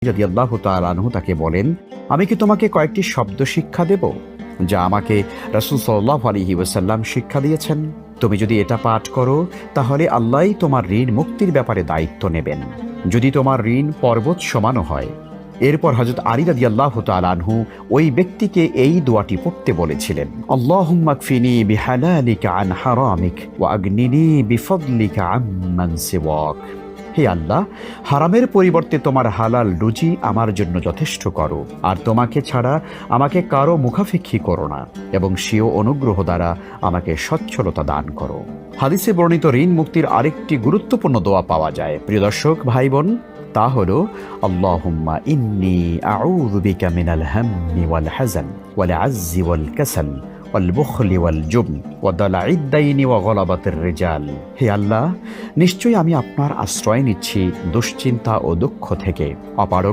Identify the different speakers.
Speaker 1: রাদিয়াল্লাহু তাআলা আনহু তাকে বলেন, আমি কি তোমাকে কয়েকটি শব্দ শিক্ষা দেব যা আমাকে রাসূল সাল্লাল্লাহু আলাইহি ওয়াসাল্লাম শিক্ষা দিয়েছেন? তুমি যদি এটা পাঠ করো তাহলে আল্লাহই তোমার ঋণ মুক্তির ব্যাপারে দায়িত্ব নেবেন, যদি তোমার ঋণ পর্বত সমানও হয়। এরপর হযরত আলী রাদিয়াল্লাহু তাআলা আনহু ওই ব্যক্তিকে এই দোয়াটি পড়তে বলেছিলেন, আল্লাহুম্মা কফিনি বিহালালিকা আন হারামিক ওয়া আগনিনি বিফদলিকা আম্মান সিওয়াক। হে আল্লাহ, হারামের পরিবর্তে তোমার হালাল রুজি আমার জন্য যথেষ্ট করো, আর তোমাকে ছাড়া আমাকে কারো মুখাপেক্ষী করো না, এবং স্বীয় অনুগ্রহ দ্বারা আমাকে সচ্ছলতা দান করো। হাদিসে বর্ণিত ঋণ মুক্তির আরেকটি গুরুত্বপূর্ণ দোয়া পাওয়া যায় প্রিয় দর্শক ভাই বোন, তা হলো আল্লাহুম্মা ইন্নী আউযু বিকা মিনাল হাম্মি ওয়াল হাযান ওয়াল আজ্জি ওয়াল কাসাল ওয়াল বুখলি ওয়াল জুবন ওয়া দালাইদ দাইনি ওয়া গলাবাতির রিজাল। হে আল্লাহ, নিশ্চয়ই আমি আপনার আশ্রয় নিচ্ছি দুশ্চিন্তা ও দুঃখ থেকে, অপারগ